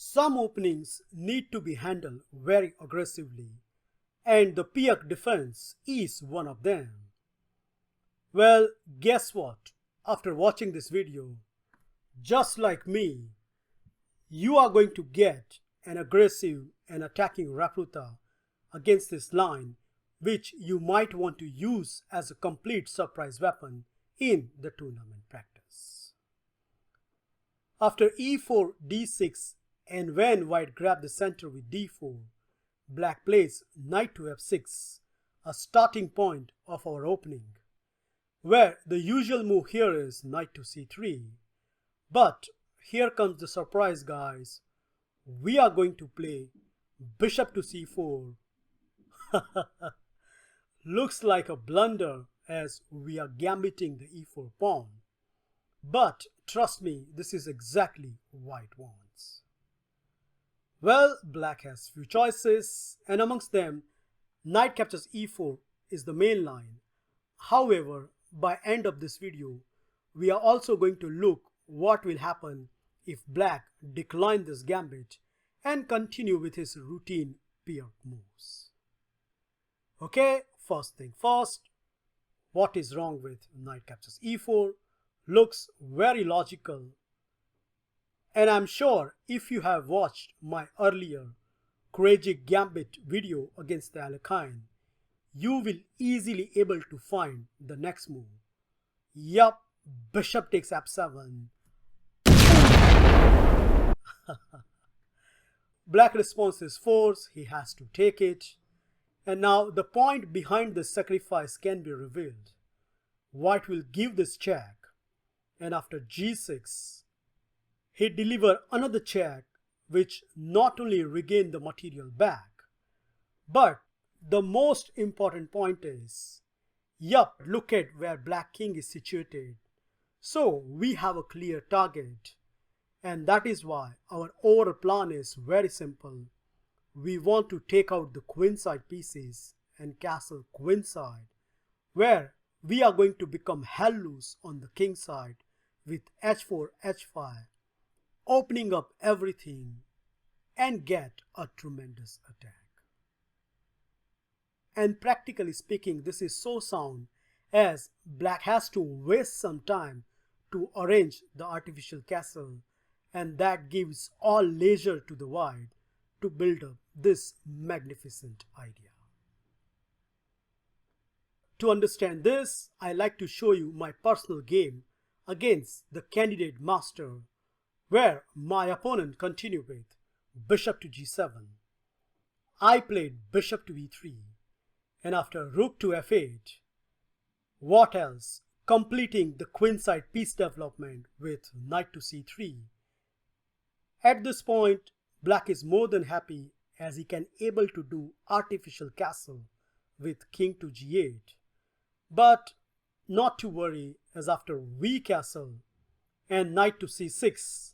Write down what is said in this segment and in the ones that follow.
Some openings need to be handled very aggressively, and the Pirc Defense is one of them. Well, guess what? After watching this video, just like me, you are going to get an aggressive and attacking Rakruta against this line, which you might want to use as a complete surprise weapon in the tournament practice. After e4, d6, and when white grabbed the center with d4, black plays knight to f6, a starting point of our opening, where the usual move here is knight to c3. But here comes the surprise, guys. We are going to play bishop to c4. Looks like a blunder as we are gambiting the e4 pawn. But trust me, this is exactly what white wants. Well, black has few choices, and amongst them, knight captures e4 is the main line. However, by end of this video, we are also going to look what will happen if black decline this gambit and continue with his routine Pirc moves. Okay, first thing first, what is wrong with knight captures e4? Looks very logical, and I'm sure if you have watched my earlier crazy gambit video against the Alekhine, you will easily able to find the next move. Yup, bishop takes f7. Black response is force, he has to take it. And now the point behind this sacrifice can be revealed. White will give this check, and after g6, he deliver another check which not only regain the material back, but the most important point is, yup, look at where black king is situated. So we have a clear target, and that is why our overall plan is very simple. We want to take out the queenside pieces and castle queenside, where we are going to become hell loose on the king side with h4, h5, opening up everything and get a tremendous attack. And practically speaking, this is so sound as black has to waste some time to arrange the artificial castle, and that gives all leisure to the white to build up this magnificent idea. To understand this, I like to show you my personal game against the candidate master, where my opponent continued with bishop to g7. I played bishop to e3, and after rook to f8, what else? Completing the queenside piece development with knight to c3. At this point, black is more than happy as he can able to do artificial castle with king to g8. But not to worry, as after weak castle and knight to c6,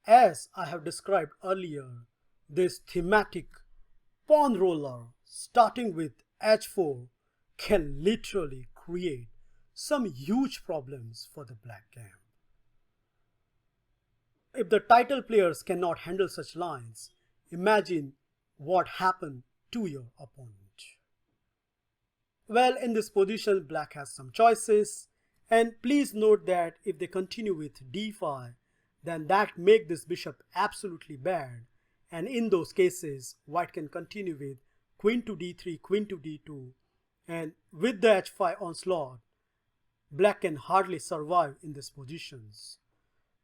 as I have described earlier, this thematic pawn roller starting with h4 can literally create some huge problems for the black camp. If the title players cannot handle such lines, imagine what happened to your opponent. Well, in this position, black has some choices, and please note that if they continue with d5, then that make this bishop absolutely bad, and in those cases, white can continue with queen to d3, queen to d2, and with the h5 onslaught, black can hardly survive in these positions.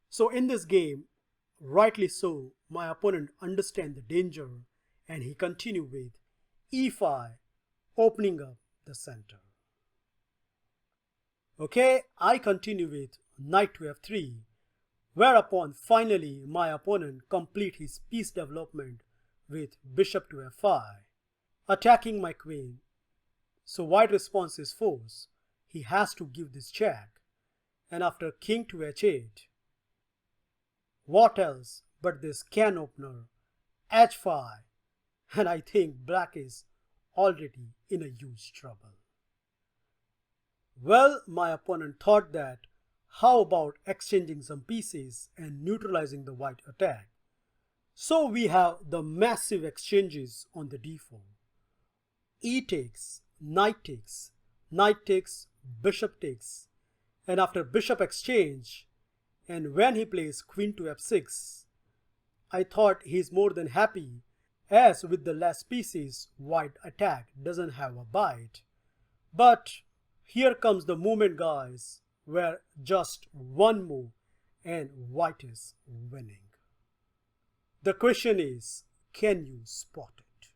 So in this game, rightly so, my opponent understands the danger, and he continued with e5, opening up the center. Okay, I continue with knight to f3, whereupon finally my opponent complete his piece development with bishop to f5, attacking my queen. So white response is force. He has to give this check, and after king to h8, what else but this can opener, h5, and I think black is already in a huge trouble. Well, my opponent thought that how about exchanging some pieces and neutralizing the white attack. So we have the massive exchanges on the d4. E takes, knight takes, bishop takes, and after bishop exchange, and when he plays queen to f6, I thought he's more than happy, as with the less pieces, white attack doesn't have a bite. But here comes the moment, guys, where just one move and white is winning. The question is, can you spot it?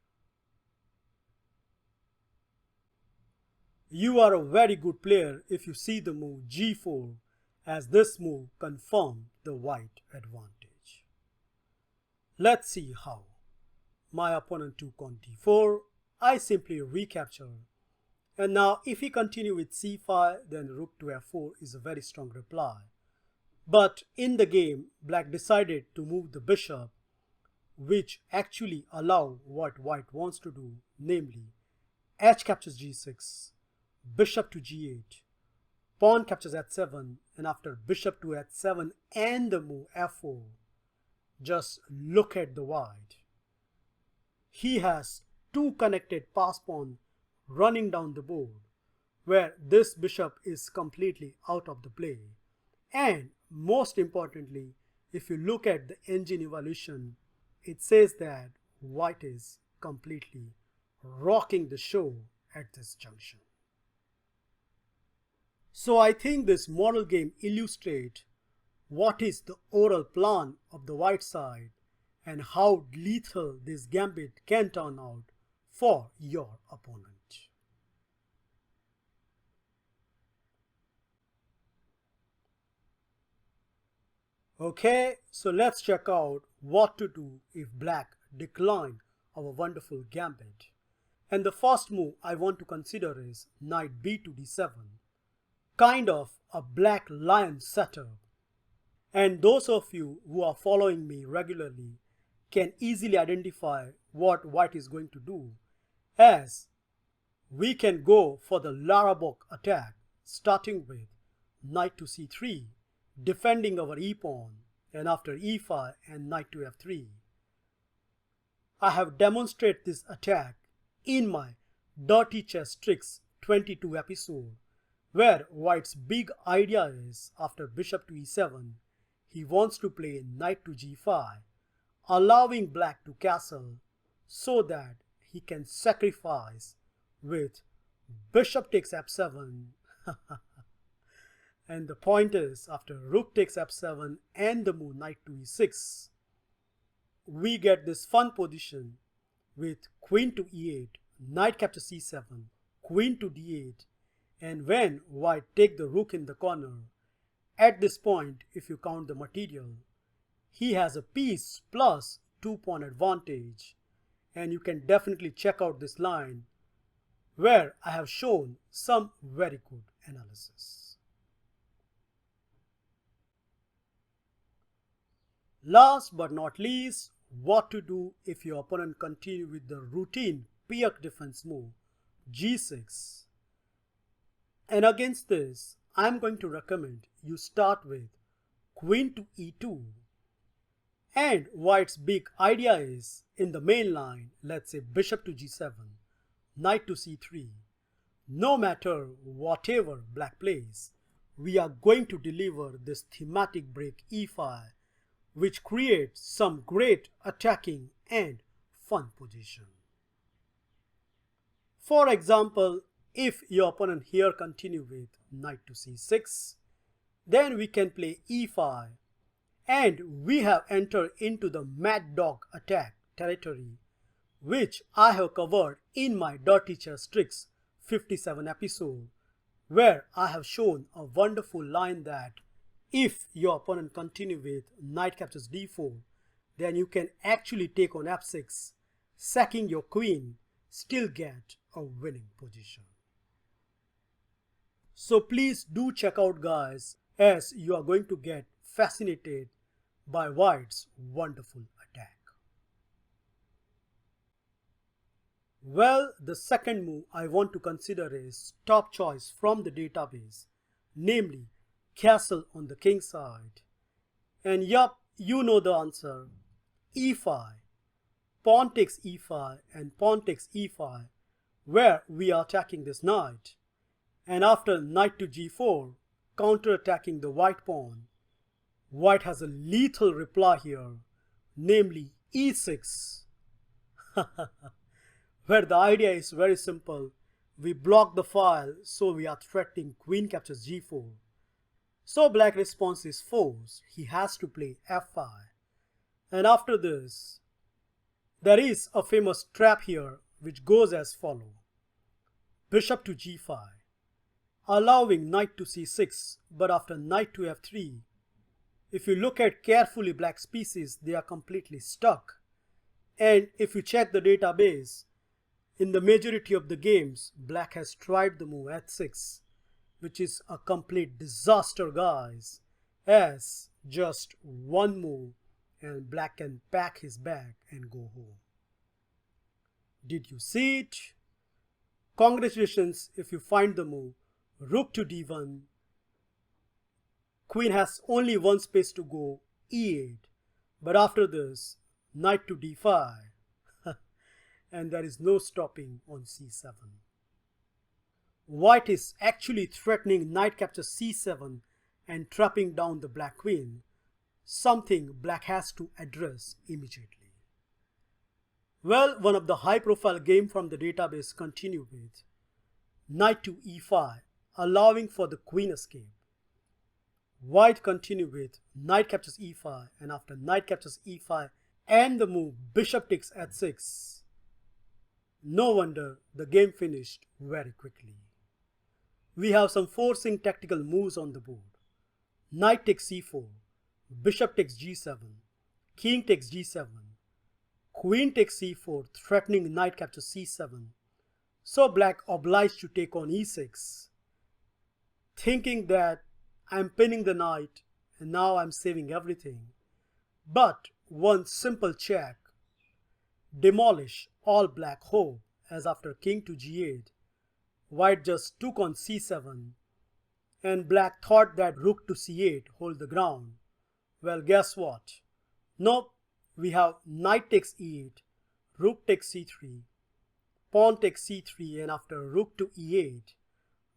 You are a very good player if you see the move g4, as this move confirmed the white advantage. Let's see how. My opponent took on d4, I simply recapture. And now if he continue with c5, then rook to f4 is a very strong reply. But in the game, black decided to move the bishop, which actually allow what white wants to do, namely h captures g6, bishop to g8, pawn captures h7, and after bishop to h7 and the move f4, just look at the white. He has two connected pass pawn running down the board, where this bishop is completely out of the play. And most importantly, if you look at the engine evolution, it says that white is completely rocking the show at this junction. So I think this model game illustrates what is the overall plan of the white side and how lethal this gambit can turn out for your opponent. Okay, so let's check out what to do if black decline our wonderful gambit. And the first move I want to consider is knight b to d7, kind of a black lion setup. And those of you who are following me regularly can easily identify what white is going to do, as we can go for the Larabok attack, starting with knight to c3, defending our e-pawn, and after e5 and knight to f3. I have demonstrated this attack in my Dirty Chess Tricks 22 episode, where white's big idea is after bishop to e7, he wants to play knight to g5, allowing black to castle so that he can sacrifice with bishop takes f7. And the point is, after rook takes f7 and the move knight to e6, we get this fun position with queen to e8, knight captures c7, queen to d8, and when white take the rook in the corner, at this point, if you count the material, he has a piece plus 2 pawn advantage, and you can definitely check out this line where I have shown some very good analysis. Last but not least, what to do if your opponent continue with the routine Pirc defense move g6. And against this, I am going to recommend you start with queen to e2. And white's big idea is, in the main line, let's say bishop to g7, knight to c3. No matter whatever black plays, we are going to deliver this thematic break e5, which creates some great attacking and fun position. For example, if your opponent here continue with knight to c6, then we can play e5, and we have entered into the mad dog attack territory, which I have covered in my Dirty Chess Tricks 57 episode, where I have shown a wonderful line that if your opponent continue with knight captures d4, then you can actually take on f6, sacking your queen, still get a winning position. So please do check out, guys, as you are going to get fascinated by white's wonderful attack. Well, the second move I want to consider is top choice from the database, namely castle on the king side. And yup, you know the answer. e5, pawn takes e5 and pawn takes e5, where we are attacking this knight. And after knight to g4, counter-attacking the white pawn, white has a lethal reply here, namely e6, where the idea is very simple. We block the file, so we are threatening queen captures g4. So black response is forced. He has to play f5. And after this, there is a famous trap here which goes as follows. Bishop to g5, allowing knight to c6, but after knight to f3, if you look at carefully black's pieces, they are completely stuck. And if you check the database, in the majority of the games, black has tried the move h6, which is a complete disaster, guys, as just one move and black can pack his bag and go home. Did you see it? Congratulations if you find the move. Rook to d1. Queen has only one space to go, e8. But after this, knight to d5. And there is no stopping on c7. White is actually threatening knight captures c7 and trapping down the black queen, something black has to address immediately. Well, one of the high-profile game from the database continue with knight to e5, allowing for the queen escape. White continue with knight captures e5, and after knight captures e5 and the move bishop takes h6, no wonder the game finished very quickly. We have some forcing tactical moves on the board. Knight takes c4, bishop takes g7, king takes g7, queen takes c4, threatening knight captures c7. So black obliged to take on e6, thinking that I'm pinning the knight and now I'm saving everything. But one simple check demolish all black hope, as after king to g8, white just took on c7 and black thought that rook to c8 hold the ground. Well, guess what? Nope, we have knight takes e8, rook takes c3, pawn takes c3, and after rook to e8,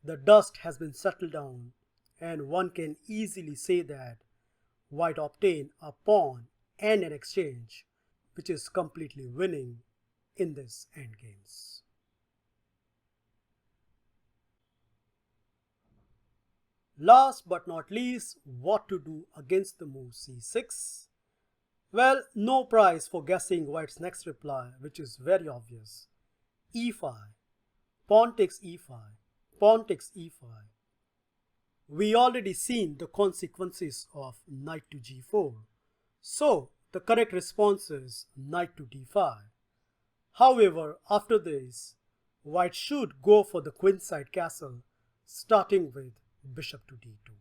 the dust has been settled down, and one can easily say that white obtained a pawn and an exchange, which is completely winning in this endgames. Last but not least, what to do against the move c6? Well, no prize for guessing white's next reply, which is very obvious. e5, pawn takes e5, pawn takes e5. We already seen the consequences of knight to g4. So the correct response is knight to d5. However, after this, white should go for the queenside castle, starting with bishop to d2.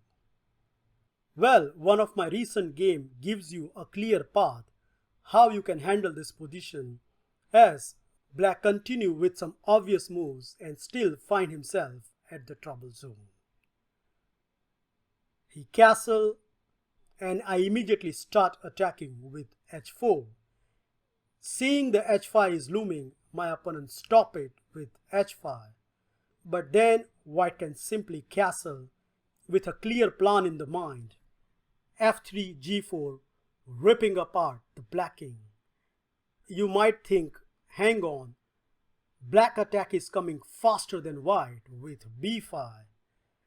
Well, one of my recent game gives you a clear path how you can handle this position, as black continue with some obvious moves and still find himself at the trouble zone. He castle and I immediately start attacking with h4. Seeing the h5 is looming, my opponent stop it with h5. But then white can simply castle with a clear plan in the mind. f3, g4, ripping apart the black king. You might think, hang on, black attack is coming faster than white with b5.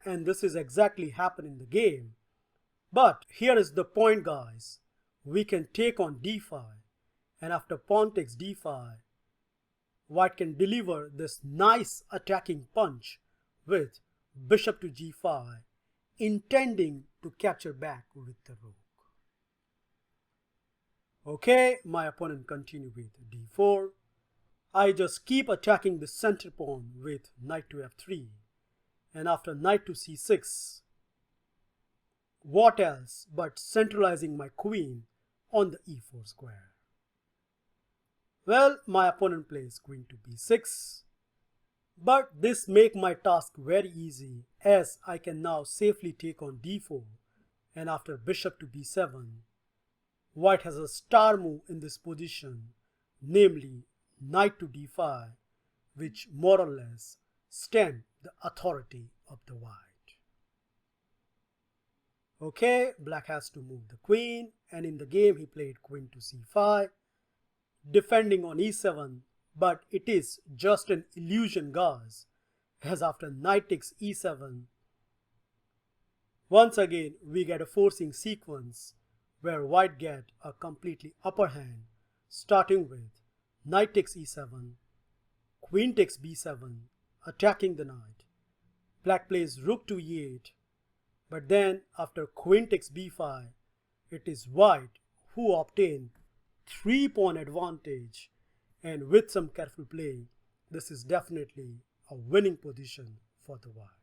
And this is exactly happening in the game. But here is the point, guys. We can take on d5, and after pawn takes d5, white can deliver this nice attacking punch with bishop to g5, intending to capture back with the rook. Okay, my opponent continue with d4. I just keep attacking the center pawn with knight to f3, and after knight to c6, what else but centralizing my queen on the e4 square. Well, my opponent plays queen to b6, but this make my task very easy, as I can now safely take on d4, and after bishop to b7, White has a star move in this position, namely knight to d5, which more or less stem the authority of the white. Okay, black has to move the queen, and in the game he played queen to c5, defending on e7, but it is just an illusion, guys, as after knight takes e7, once again we get a forcing sequence where white get a completely upper hand, starting with knight takes e7, queen takes b7, attacking the knight. Black plays rook to e8, but then after queen takes b5, it is white who obtain 3-pawn advantage, and with some careful play, this is definitely a winning position for the white.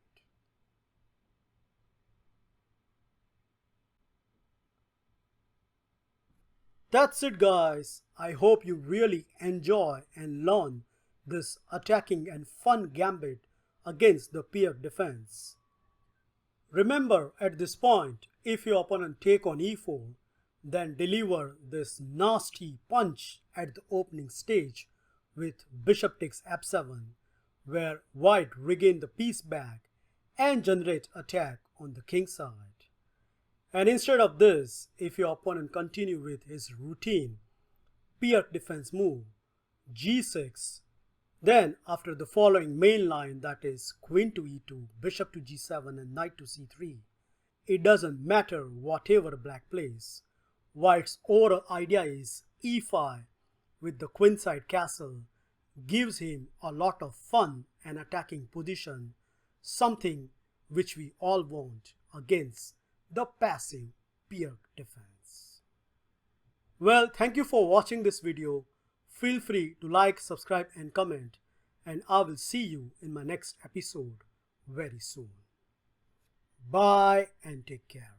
That's it, guys. I hope you really enjoy and learn this attacking and fun gambit against the Pirc defense. Remember, at this point, if your opponent take on e4, then deliver this nasty punch at the opening stage with bishop takes f7, where white regain the piece back and generate attack on the king side. And instead of this, if your opponent continue with his routine Pirc defense move g6, then after the following main line, that is queen to e2, bishop to g7 and knight to c3, it doesn't matter whatever black plays. White's overall idea is e5 with the queenside castle gives him a lot of fun and attacking position, something which we all want against the passive Pirc defense. Well, thank you for watching this video. Feel free to like, subscribe and comment, and I will see you in my next episode very soon. Bye and take care.